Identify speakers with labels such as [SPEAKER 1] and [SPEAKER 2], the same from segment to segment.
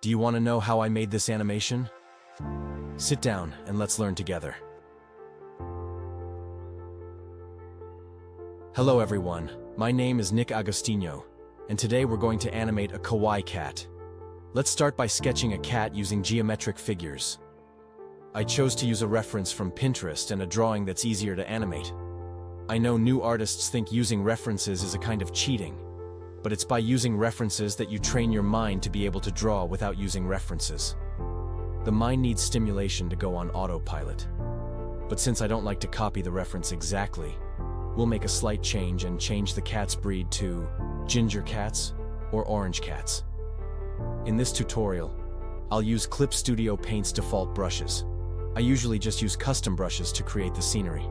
[SPEAKER 1] Do you want to know how I made this animation? Sit down and let's learn together. Hello everyone, my name is Nick Agostino, and today we're going to animate a kawaii cat. Let's start by sketching a cat using geometric figures. I chose to use a reference from Pinterest and a drawing that's easier to animate. I know new artists think using references is a kind of cheating, but it's by using references that you train your mind to be able to draw without using references. The mind needs stimulation to go on autopilot. But since I don't like to copy the reference exactly, we'll make a slight change and change the cat's breed to ginger cats or orange cats. In this tutorial, I'll use Clip Studio Paint's default brushes. I usually just use custom brushes to create the scenery.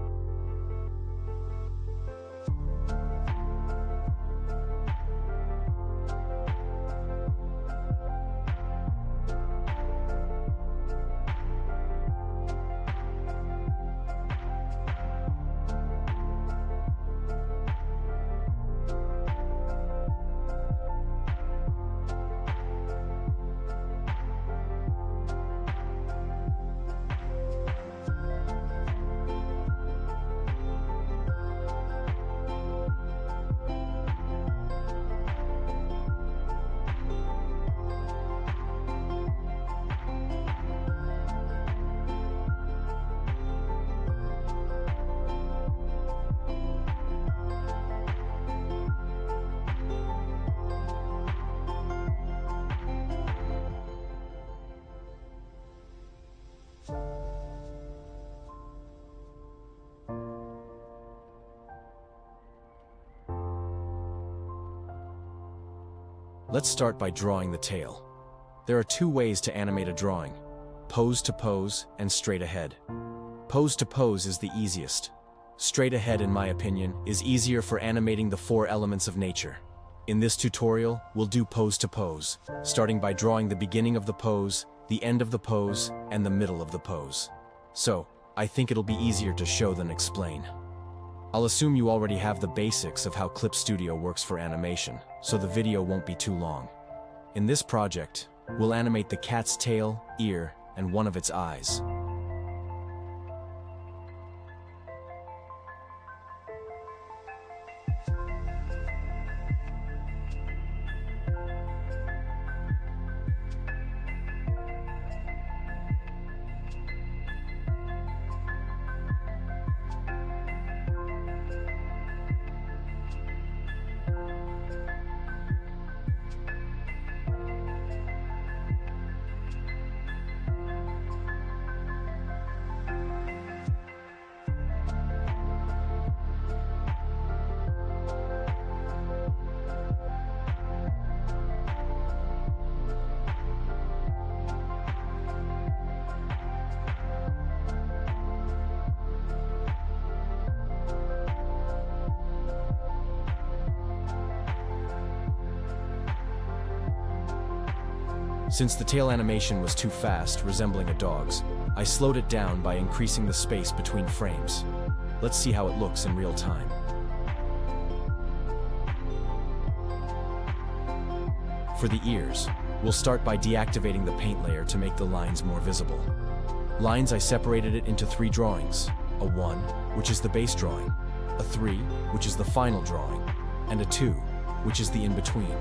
[SPEAKER 1] Let's start by drawing the tail. There are two ways to animate a drawing: pose to pose and straight ahead. Pose to pose is the easiest. Straight ahead, in my opinion, is easier for animating the four elements of nature. In this tutorial, we'll do pose to pose, starting by drawing the beginning of the pose, the end of the pose, and the middle of the pose. So, I think it'll be easier to show than explain. I'll assume you already have the basics of how Clip Studio works for animation, so the video won't be too long. In this project, we'll animate the cat's tail, ear, and one of its eyes. Since the tail animation was too fast, resembling a dog's, I slowed it down by increasing the space between frames. Let's see how it looks in real time. For the ears, we'll start by deactivating the paint layer to make the lines more visible. Lines, I separated it into 3 drawings: a 1, which is the base drawing, a 3, which is the final drawing, and a 2, which is the in-between.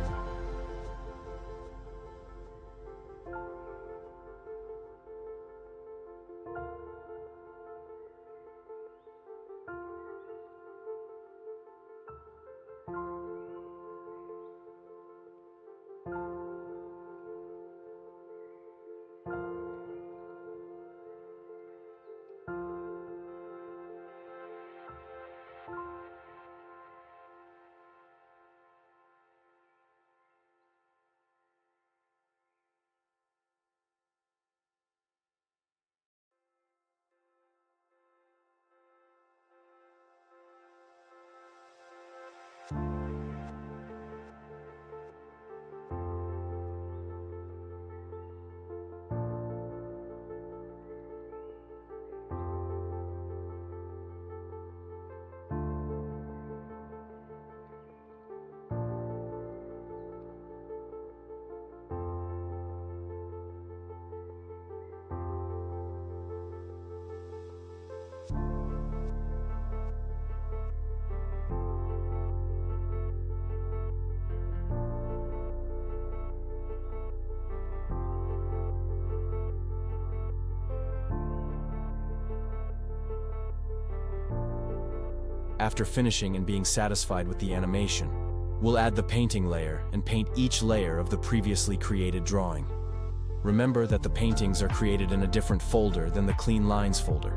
[SPEAKER 1] After finishing and being satisfied with the animation, we'll add the painting layer and paint each layer of the previously created drawing. Remember that the paintings are created in a different folder than the Clean Lines folder.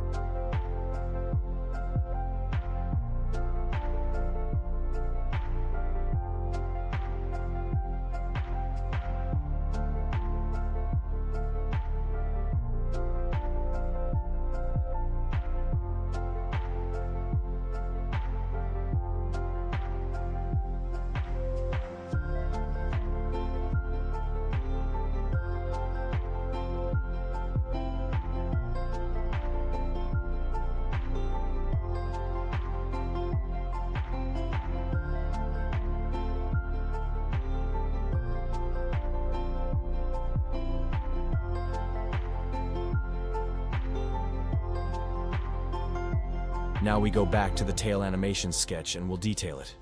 [SPEAKER 1] Now we go back to the tail animation sketch and we'll detail it.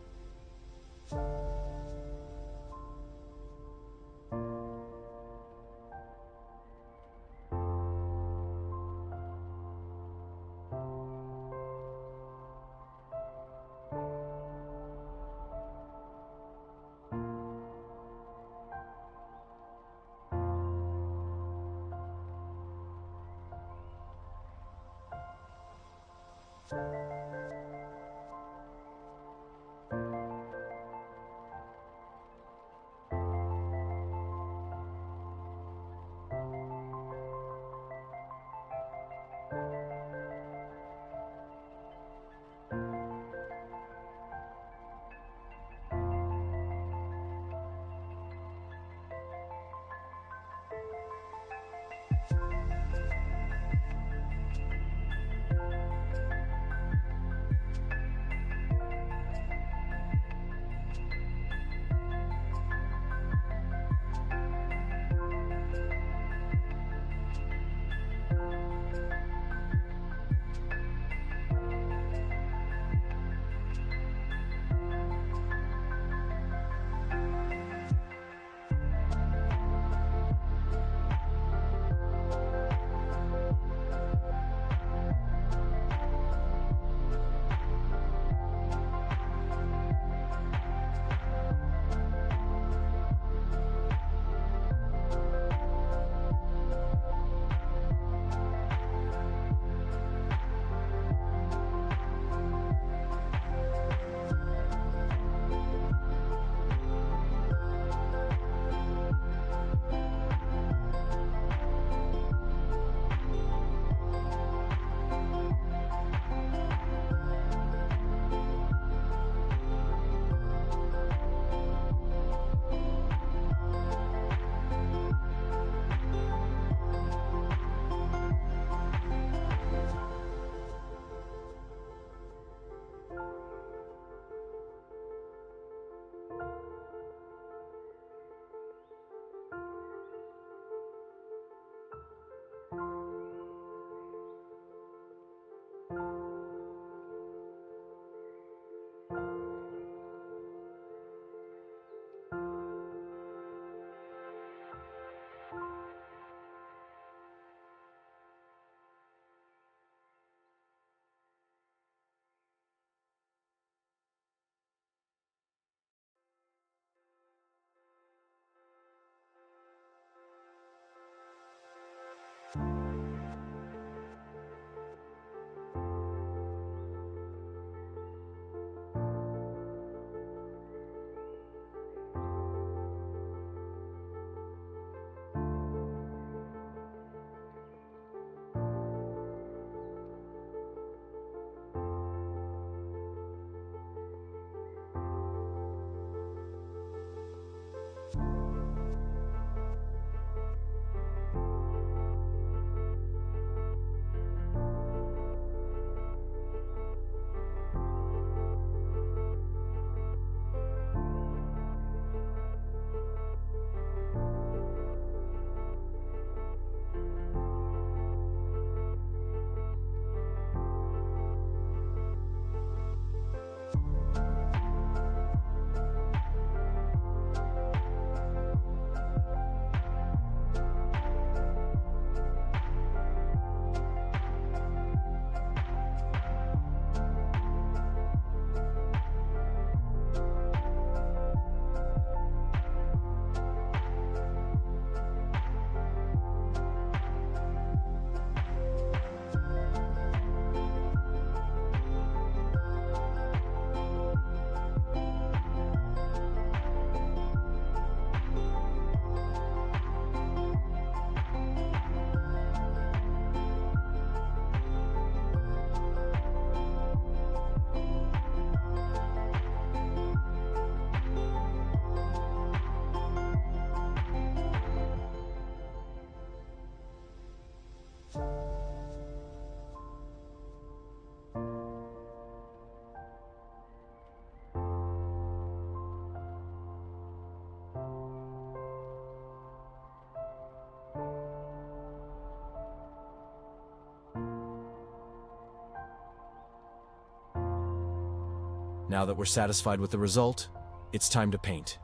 [SPEAKER 1] Now that we're satisfied with the result, it's time to paint.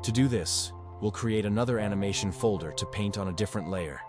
[SPEAKER 1] To do this, we'll create another animation folder to paint on a different layer.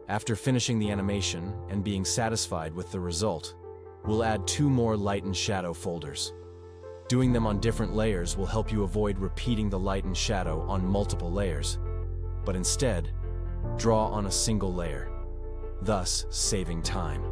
[SPEAKER 1] After finishing the animation and being satisfied with the result, we'll add 2 more light and shadow folders. Doing them on different layers will help you avoid repeating the light and shadow on multiple layers, but instead, draw on a single layer, thus saving time.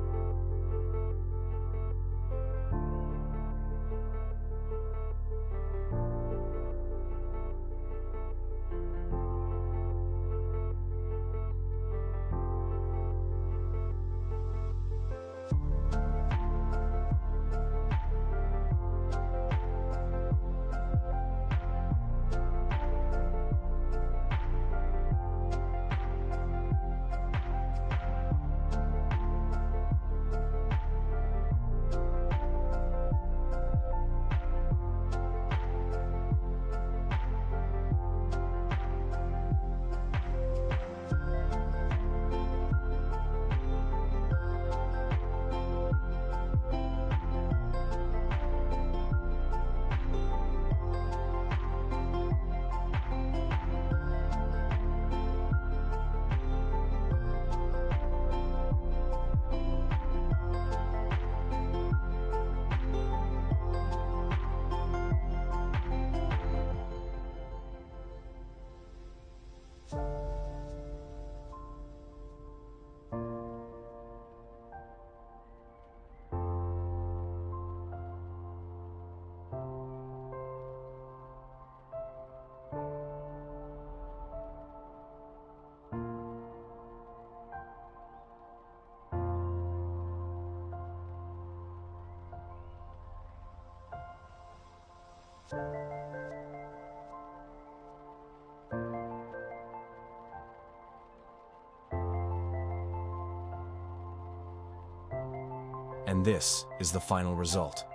[SPEAKER 1] And this is the final result.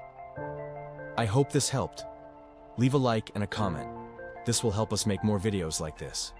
[SPEAKER 1] I hope this helped. Leave a like and a comment. This will help us make more videos like this.